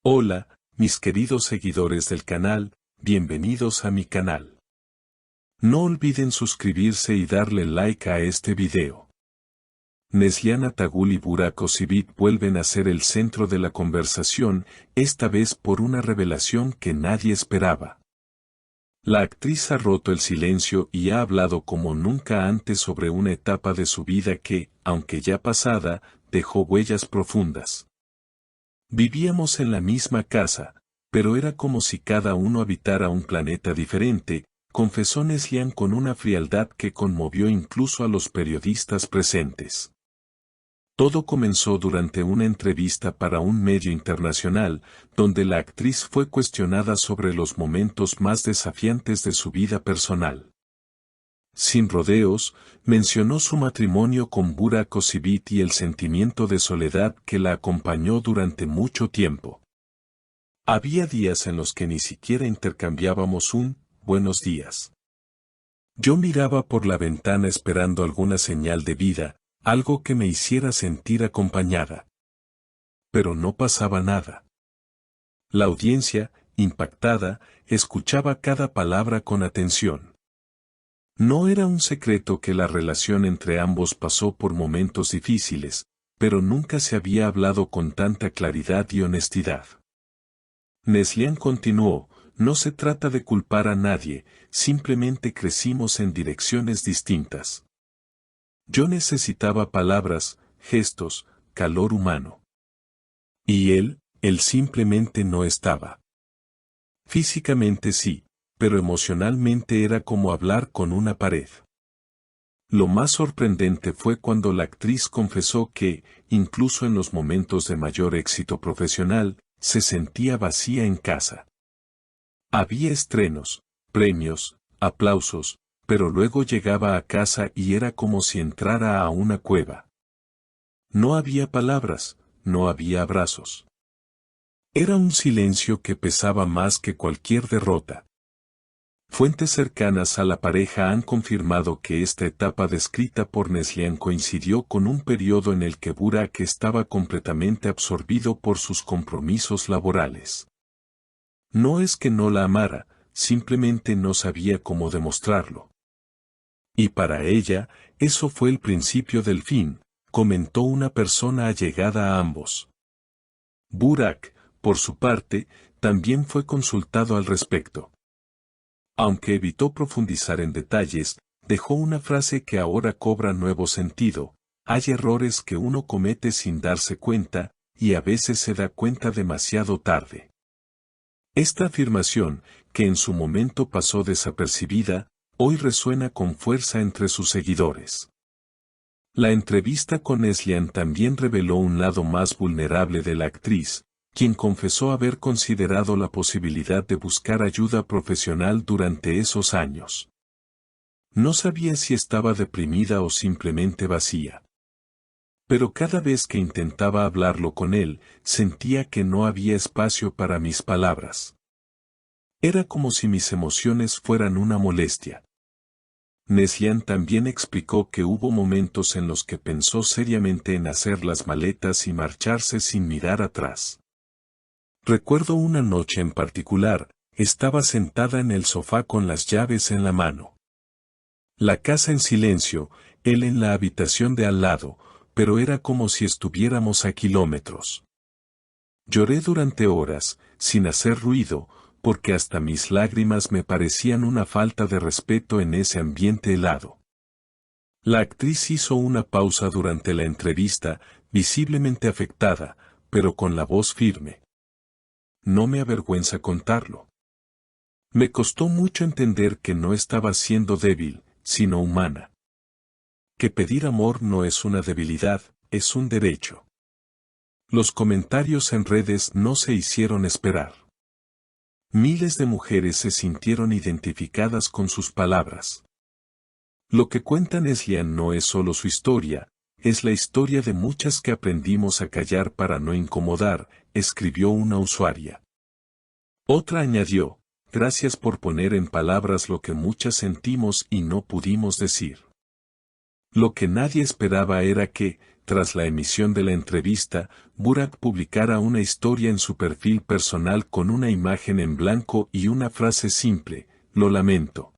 Hola, mis queridos seguidores del canal, bienvenidos a mi canal. No olviden suscribirse y darle like a este video. Neslihan Atagul y Burak Özçivit vuelven a ser el centro de la conversación, esta vez por una revelación que nadie esperaba. La actriz ha roto el silencio y ha hablado como nunca antes sobre una etapa de su vida que, aunque ya pasada, dejó huellas profundas. Vivíamos en la misma casa, pero era como si cada uno habitara un planeta diferente, confesó Neslihan con una frialdad que conmovió incluso a los periodistas presentes. Todo comenzó durante una entrevista para un medio internacional, donde la actriz fue cuestionada sobre los momentos más desafiantes de su vida personal. Sin rodeos, mencionó su matrimonio con Burak Özçivit y el sentimiento de soledad que la acompañó durante mucho tiempo. Había días en los que ni siquiera intercambiábamos un «buenos días». Yo miraba por la ventana esperando alguna señal de vida, algo que me hiciera sentir acompañada. Pero no pasaba nada. La audiencia, impactada, escuchaba cada palabra con atención. No era un secreto que la relación entre ambos pasó por momentos difíciles, pero nunca se había hablado con tanta claridad y honestidad. Neslihan continuó, no se trata de culpar a nadie, simplemente crecimos en direcciones distintas. Yo necesitaba palabras, gestos, calor humano. Y él simplemente no estaba. Físicamente sí, pero emocionalmente era como hablar con una pared. Lo más sorprendente fue cuando la actriz confesó que, incluso en los momentos de mayor éxito profesional, se sentía vacía en casa. Había estrenos, premios, aplausos, pero luego llegaba a casa y era como si entrara a una cueva. No había palabras, no había abrazos. Era un silencio que pesaba más que cualquier derrota. Fuentes cercanas a la pareja han confirmado que esta etapa descrita por Neslihan coincidió con un periodo en el que Burak estaba completamente absorbido por sus compromisos laborales. No es que no la amara, simplemente no sabía cómo demostrarlo. Y para ella, eso fue el principio del fin, comentó una persona allegada a ambos. Burak, por su parte, también fue consultado al respecto. Aunque evitó profundizar en detalles, dejó una frase que ahora cobra nuevo sentido: hay errores que uno comete sin darse cuenta, y a veces se da cuenta demasiado tarde. Esta afirmación, que en su momento pasó desapercibida, hoy resuena con fuerza entre sus seguidores. La entrevista con Neslihan también reveló un lado más vulnerable de la actriz, quien confesó haber considerado la posibilidad de buscar ayuda profesional durante esos años. No sabía si estaba deprimida o simplemente vacía. Pero cada vez que intentaba hablarlo con él, sentía que no había espacio para mis palabras. Era como si mis emociones fueran una molestia. Neslihan también explicó que hubo momentos en los que pensó seriamente en hacer las maletas y marcharse sin mirar atrás. Recuerdo una noche en particular, estaba sentada en el sofá con las llaves en la mano. La casa en silencio, él en la habitación de al lado, pero era como si estuviéramos a kilómetros. Lloré durante horas, sin hacer ruido, porque hasta mis lágrimas me parecían una falta de respeto en ese ambiente helado. La actriz hizo una pausa durante la entrevista, visiblemente afectada, pero con la voz firme. No me avergüenza contarlo. Me costó mucho entender que no estaba siendo débil, sino humana. Que pedir amor no es una debilidad, es un derecho. Los comentarios en redes no se hicieron esperar. Miles de mujeres se sintieron identificadas con sus palabras. Lo que cuenta Neslihan no es solo su historia, es la historia de muchas que aprendimos a callar para no incomodar, escribió una usuaria. Otra añadió, gracias por poner en palabras lo que muchas sentimos y no pudimos decir. Lo que nadie esperaba era que, tras la emisión de la entrevista, Burak publicara una historia en su perfil personal con una imagen en blanco y una frase simple: "Lo lamento".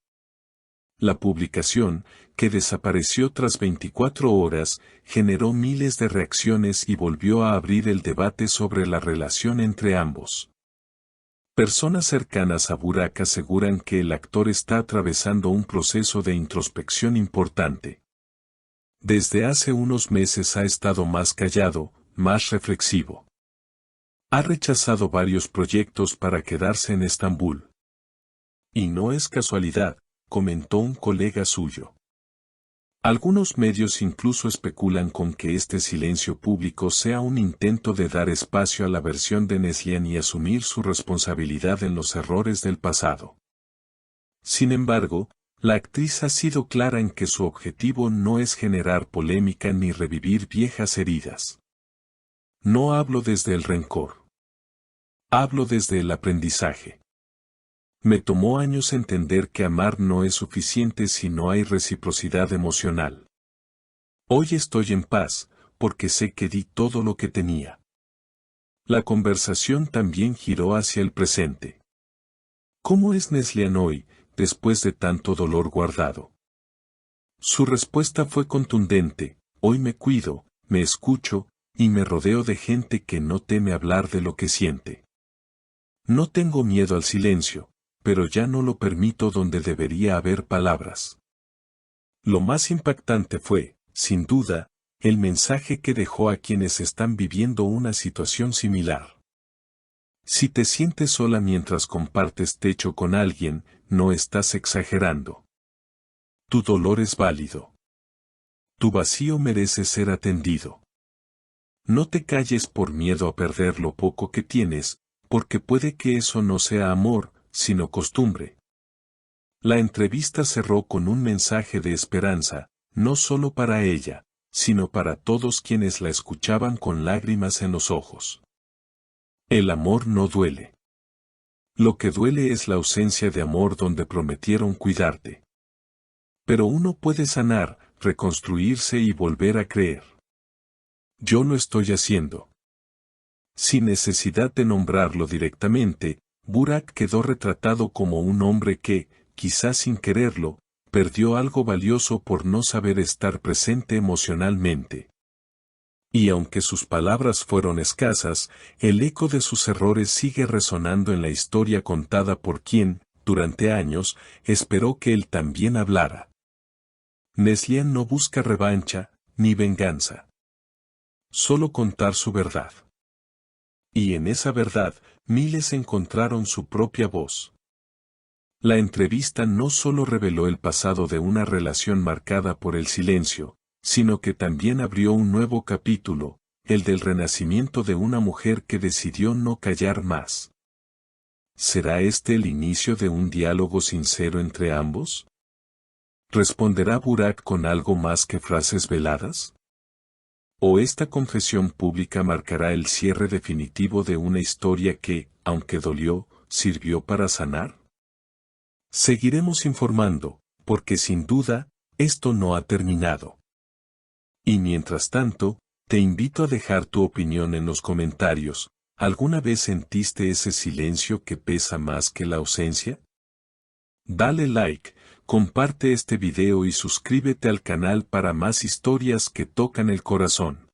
La publicación, que desapareció tras 24 horas, generó miles de reacciones y volvió a abrir el debate sobre la relación entre ambos. Personas cercanas a Burak aseguran que el actor está atravesando un proceso de introspección importante. Desde hace unos meses ha estado más callado, más reflexivo. Ha rechazado varios proyectos para quedarse en Estambul. Y no es casualidad, comentó un colega suyo. Algunos medios incluso especulan con que este silencio público sea un intento de dar espacio a la versión de Neslihan y asumir su responsabilidad en los errores del pasado. Sin embargo, la actriz ha sido clara en que su objetivo no es generar polémica ni revivir viejas heridas. No hablo desde el rencor. Hablo desde el aprendizaje. Me tomó años entender que amar no es suficiente si no hay reciprocidad emocional. Hoy estoy en paz, porque sé que di todo lo que tenía. La conversación también giró hacia el presente. ¿Cómo es Neslihan hoy, después de tanto dolor guardado? Su respuesta fue contundente: hoy me cuido, me escucho, y me rodeo de gente que no teme hablar de lo que siente. No tengo miedo al silencio, pero ya no lo permito donde debería haber palabras. Lo más impactante fue, sin duda, el mensaje que dejó a quienes están viviendo una situación similar. Si te sientes sola mientras compartes techo con alguien, no estás exagerando. Tu dolor es válido. Tu vacío merece ser atendido. No te calles por miedo a perder lo poco que tienes, porque puede que eso no sea amor, sino costumbre. La entrevista cerró con un mensaje de esperanza, no solo para ella, sino para todos quienes la escuchaban con lágrimas en los ojos. El amor no duele. Lo que duele es la ausencia de amor donde prometieron cuidarte. Pero uno puede sanar, reconstruirse y volver a creer. Yo lo estoy haciendo. Sin necesidad de nombrarlo directamente, Burak quedó retratado como un hombre que, quizás sin quererlo, perdió algo valioso por no saber estar presente emocionalmente. Y aunque sus palabras fueron escasas, el eco de sus errores sigue resonando en la historia contada por quien, durante años, esperó que él también hablara. Neslihan no busca revancha, ni venganza. Solo contar su verdad. Y en esa verdad, miles encontraron su propia voz. La entrevista no solo reveló el pasado de una relación marcada por el silencio, sino que también abrió un nuevo capítulo, el del renacimiento de una mujer que decidió no callar más. ¿Será este el inicio de un diálogo sincero entre ambos? ¿Responderá Burak con algo más que frases veladas? ¿O esta confesión pública marcará el cierre definitivo de una historia que, aunque dolió, sirvió para sanar? Seguiremos informando, porque sin duda, esto no ha terminado. Y mientras tanto, te invito a dejar tu opinión en los comentarios. ¿Alguna vez sentiste ese silencio que pesa más que la ausencia? Dale like, comparte este video y suscríbete al canal para más historias que tocan el corazón.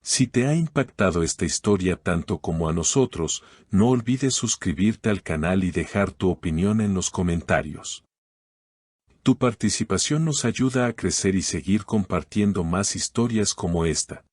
Si te ha impactado esta historia tanto como a nosotros, no olvides suscribirte al canal y dejar tu opinión en los comentarios. Tu participación nos ayuda a crecer y seguir compartiendo más historias como esta.